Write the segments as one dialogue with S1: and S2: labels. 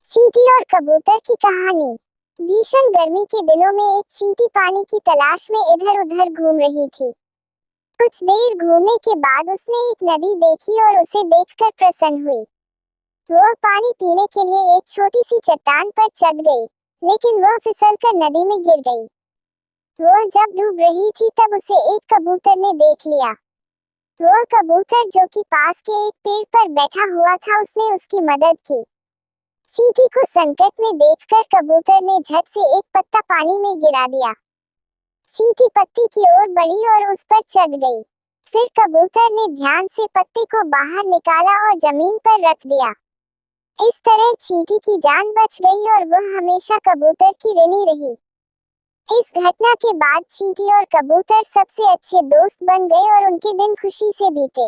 S1: चींटी और कबूतर की कहानी। भीषण गर्मी के दिनों में एक चींटी पानी की तलाश में इधर उधर घूम रही थी। कुछ देर घूमने के बाद उसने एक नदी देखी और उसे देखकर प्रसन्न हुई। वह पानी पीने के लिए एक छोटी सी चट्टान पर चढ़ गई, लेकिन वह फिसलकर नदी में गिर गई। वह जब डूब रही थी तब उसे एक कबूतर ने देख लिया। वह कबूतर जो कि पास के एक पेड़ पर बैठा हुआ था, उसने उसकी मदद की। चींटी को संकट में देखकर कबूतर ने झट से एक पत्ता पानी में गिरा दिया। चींटी पत्ती की ओर बढ़ी और उस पर चढ़ गई। फिर कबूतर ने ध्यान से पत्ते को बाहर निकाला और जमीन पर रख दिया। इस तरह चींटी की जान बच गई और वह हमेशा कबूतर की ऋणी रही। इस घटना के बाद चींटी और कबूतर सबसे अच्छे दोस्त बन गए और उनके दिन खुशी से बीते।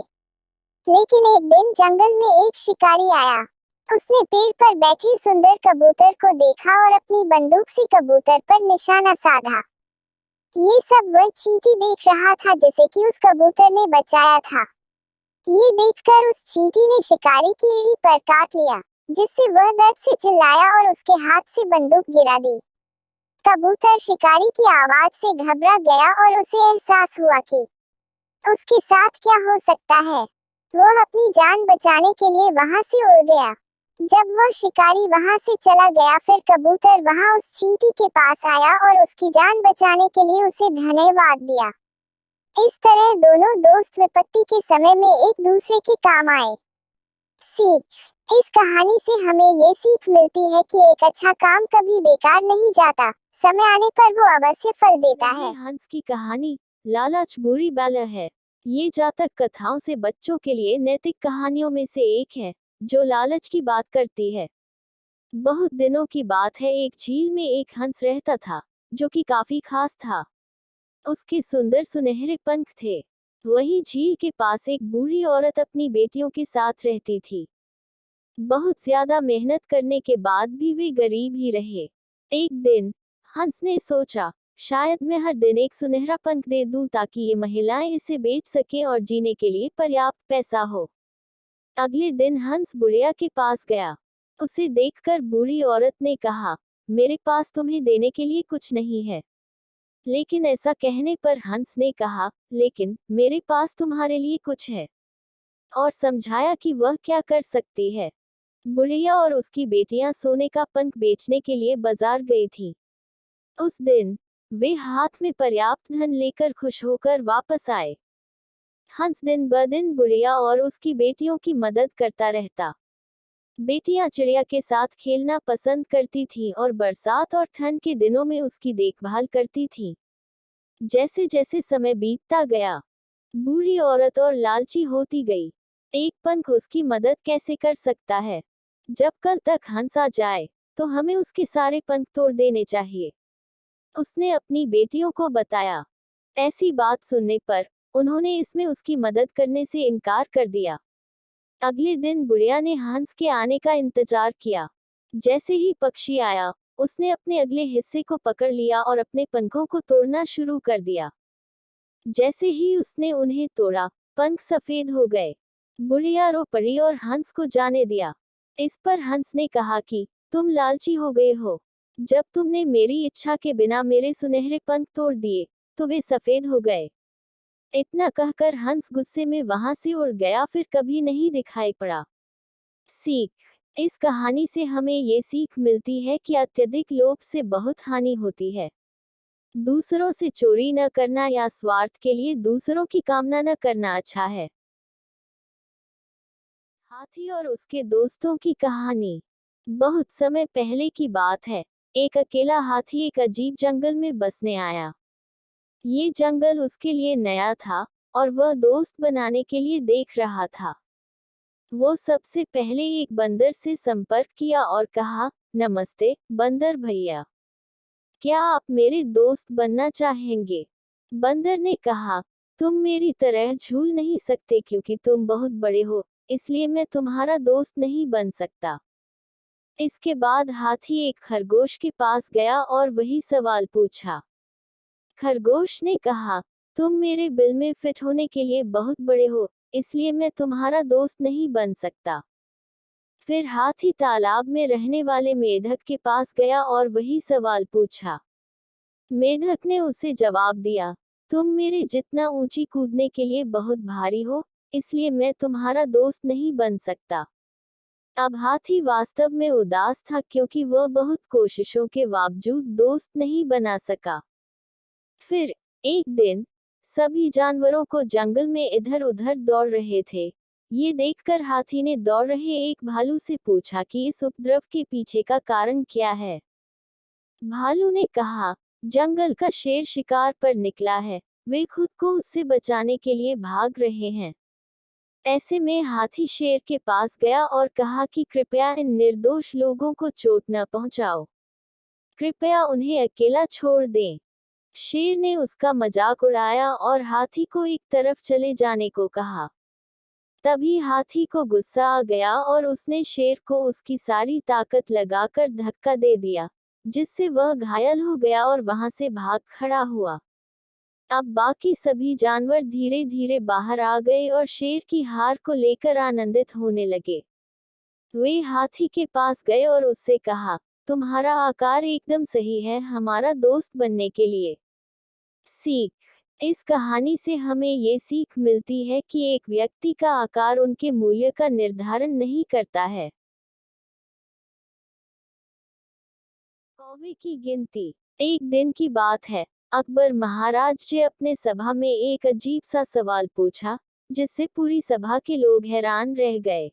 S1: लेकिन एक दिन जंगल में एक शिकारी आया। उसने पेड़ पर बैठे सुंदर कबूतर को देखा और अपनी बंदूक से कबूतर पर निशाना साधा। ये सब वह चींटी देख रहा था जिसे कि उस कबूतर ने बचाया था। ये देखकर उस चींटी ने शिकारी की एड़ी पर काट लिया, जिससे वह दर्द से चिल्लाया और उसके हाथ से बंदूक गिरा दी। कबूतर शिकारी की आवाज से घबरा गया और उसे एहसास हुआ कि उसके साथ क्या हो सकता है। वह अपनी जान बचाने के लिए वहां से उड़ गया। जब वह शिकारी वहां से चला गया, फिर कबूतर वहां उस चींटी के पास आया और उसकी जान बचाने के लिए उसे धन्यवाद दिया। इस तरह दोनों दोस्त विपत्ति के समय में एक दूसरे के काम आए। सीख। इस कहानी से हमें ये सीख मिलती है कि एक अच्छा काम कभी बेकार नहीं जाता, समय आने पर वो अवश्य फल देता है।
S2: हंस की कहानी लालच बुरी बला है। ये जातक कथाओं से बच्चों के लिए नैतिक कहानियों में से एक है, जो लालच की बात करती है। बहुत दिनों की बात है, एक झील में एक हंस रहता था, जो कि काफी खास था। उसके सुंदर सुनहरे पंख थे। वहीं झील के पास एक बूढ़ी औरत अपनी बेटियों के साथ रहती थी। बहुत ज्यादा मेहनत करने के बाद भी वे गरीब ही रहे। एक दिन हंस ने सोचा, शायद मैं हर दिन एक सुनहरा पंख दे दूं ताकि ये महिलाएं इसे बेच सकें और जीने के लिए पर्याप्त पैसा हो। अगले दिन हंस बुढ़िया के पास गया। उसे देखकर बूढ़ी औरत ने कहा, मेरे पास तुम्हें देने के लिए कुछ नहीं है। लेकिन ऐसा कहने पर हंस ने कहा, लेकिन मेरे पास तुम्हारे लिए कुछ है, और समझाया कि वह क्या कर सकती है। बुढ़िया और उसकी बेटियां सोने का पंख बेचने के लिए बाजार गई थी। उस दिन वे हाथ में पर्याप्त धन लेकर खुश होकर वापस आए। हंस दिन ब दिन बुढ़िया और उसकी बेटियों की मदद करता रहता। बेटियां चिड़िया के साथ खेलना पसंद करती थीं और बरसात और ठंड के दिनों में उसकी देखभाल करती थीं। जैसे जैसे समय बीतता गया, बूढ़ी औरत और लालची होती गई। एक पंख उसकी मदद कैसे कर सकता है? जब कल तक हंस आ जाए, तो हमें उसके सारे पंख तोड़ देने चाहिए, उसने अपनी बेटियों को बताया। ऐसी बात सुनने पर उन्होंने इसमें उसकी मदद करने से इनकार कर दिया। अगले दिन बुढ़िया ने हंस के आने का इंतजार किया। जैसे ही पक्षी आया, उसने अपने अगले हिस्से को पकड़ लिया और अपने पंखों को तोड़ना शुरू कर दिया। जैसे ही उसने उन्हें तोड़ा, पंख सफेद हो गए। बुढ़िया रो पड़ी और हंस को जाने दिया। इस पर हंस ने कहा कि तुम लालची हो गए हो। जब तुमने मेरी इच्छा के बिना मेरे सुनहरे पंख तोड़ दिए, तो वे सफेद हो गए। इतना कहकर हंस गुस्से में वहां से उड़ गया, फिर कभी नहीं दिखाई पड़ा। सीख। इस कहानी से हमें ये सीख मिलती है कि अत्यधिक लोभ से बहुत हानि होती है। दूसरों से चोरी न करना या स्वार्थ के लिए दूसरों की कामना न करना अच्छा है। हाथी और उसके दोस्तों की कहानी। बहुत समय पहले की बात है। एक अकेला हाथी एक अजीब जंगल में बसने आया। ये जंगल उसके लिए नया था और वह दोस्त बनाने के लिए देख रहा था। वो सबसे पहले एक बंदर से संपर्क किया और कहा, नमस्ते बंदर भैया, क्या आप मेरे दोस्त बनना चाहेंगे? बंदर ने कहा, तुम मेरी तरह झूल नहीं सकते क्योंकि तुम बहुत बड़े हो, इसलिए मैं तुम्हारा दोस्त नहीं बन सकता। इसके बाद हाथी एक खरगोश के पास गया और वही सवाल पूछा। खरगोश ने कहा, तुम मेरे बिल में फिट होने के लिए बहुत बड़े हो, इसलिए मैं तुम्हारा दोस्त नहीं बन सकता। फिर हाथी तालाब में रहने वाले मेढक के पास गया और वही सवाल पूछा। मेढक ने उसे जवाब दिया, तुम मेरे जितना ऊंची कूदने के लिए बहुत भारी हो, इसलिए मैं तुम्हारा दोस्त नहीं बन सकता। अब हाथी वास्तव में उदास था क्योंकि वह बहुत कोशिशों के बावजूद दोस्त नहीं बना सका। फिर एक दिन सभी जानवरों को जंगल में इधर उधर दौड़ रहे थे। ये देखकर हाथी ने दौड़ रहे एक भालू से पूछा कि इस उपद्रव के पीछे का कारण क्या है। भालू ने कहा, जंगल का शेर शिकार पर निकला है, वे खुद को उससे बचाने के लिए भाग रहे हैं। ऐसे में हाथी शेर के पास गया और कहा कि कृपया इन निर्दोष लोगों को चोट न पहुंचाओ, कृपया उन्हें अकेला छोड़ दें। शेर ने उसका मजाक उड़ाया और हाथी को एक तरफ चले जाने को कहा। तभी हाथी को गुस्सा आ गया और उसने शेर को उसकी सारी ताकत लगाकर धक्का दे दिया, जिससे वह घायल हो गया और वहां से भाग खड़ा हुआ। अब बाकी सभी जानवर धीरे धीरे बाहर आ गए और शेर की हार को लेकर आनंदित होने लगे। वे हाथी के पास गए और उससे कहा, तुम्हारा आकार एकदम सही है हमारा दोस्त बनने के लिए। सीख, इस कहानी से हमें ये सीख मिलती है कि एक व्यक्ति का आकार उनके मूल्य का निर्धारण नहीं करता है। कौवे की गिनती। एक दिन की बात है, अकबर महाराज ने अपने सभा में एक अजीब सा सवाल पूछा, जिससे पूरी सभा के लोग हैरान रह गए।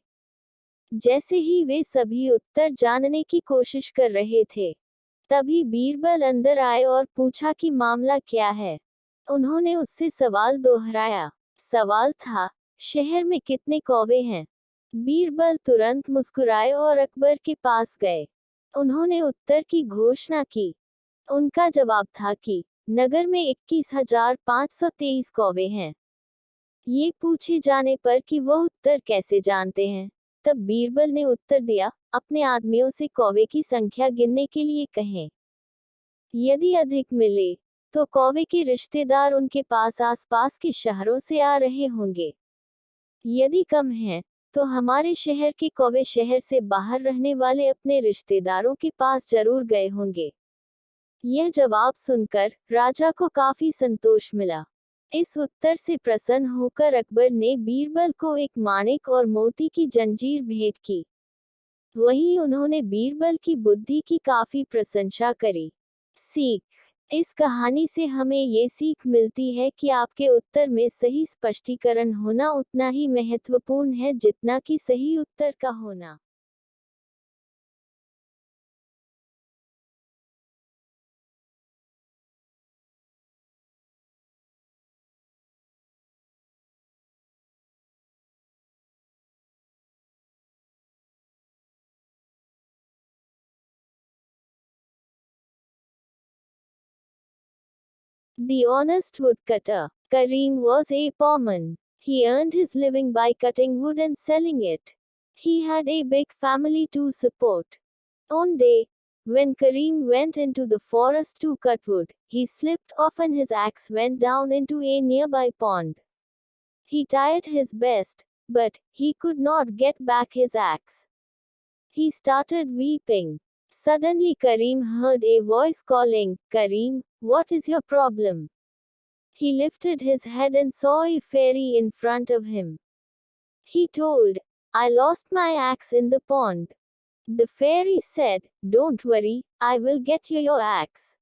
S2: जैसे ही वे सभी उत्तर जानने की कोशिश कर रहे थे, तभी बीरबल अंदर आए और पूछा कि मामला क्या है। उन्होंने उससे सवाल दोहराया। सवाल था, शहर में कितने कौवे हैं? बीरबल तुरंत मुस्कुराए और अकबर के पास गए। उन्होंने उत्तर की घोषणा की। उनका जवाब था कि नगर में 21,523 कौवे हैं। ये पूछे जाने पर कि वह उत्तर कैसे जानते हैं, तब बीरबल ने उत्तर दिया, अपने आदमियों से कौवे की संख्या गिनने के लिए कहें। यदि अधिक मिले तो कौवे के रिश्तेदार उनके पास आसपास के शहरों से आ रहे होंगे। यदि कम है तो हमारे शहर के कौवे शहर से बाहर रहने वाले अपने रिश्तेदारों के पास जरूर गए होंगे। यह जवाब सुनकर राजा को काफी संतोष मिला। इस उत्तर से प्रसन्न होकर अकबर ने बीरबल को एक माणिक और मोती की जंजीर भेंट की। वहीं उन्होंने बीरबल की बुद्धि की काफी प्रशंसा करी। सीख, इस कहानी से हमें ये सीख मिलती है कि आपके उत्तर में सही स्पष्टीकरण होना उतना ही महत्वपूर्ण है जितना कि सही उत्तर का होना। The honest woodcutter. Karim was a poorman. He earned his living by cutting wood and selling it. He had a big family to support. One day, when Karim went into the forest to cut wood, he slipped off and his axe went down into a nearby pond. He tried his best, but he could not get back his axe. He started weeping. Suddenly Karim heard a voice calling, Karim, what is your problem? He lifted his head and saw a fairy in front of him. He told, I lost my axe in the pond. The fairy said, don't worry, I will get you your axe.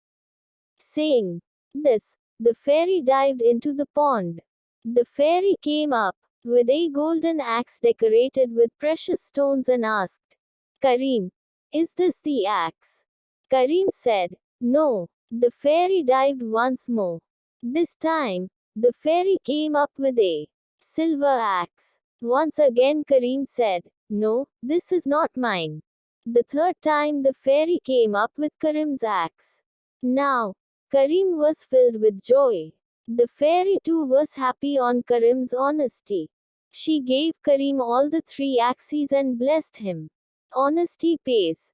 S2: Saying this, the fairy dived into the pond. The fairy came up with a golden axe decorated with precious stones and asked, Karim, is this the axe? Karim said, no. The fairy dived once more. This time, the fairy came up with a silver axe. Once again Karim said, no, this is not mine. The third time the fairy came up with Karim's axe. Now, Karim was filled with joy. The fairy too was happy on Karim's honesty. She gave Karim all the 3 axes and blessed him. Honesty pays.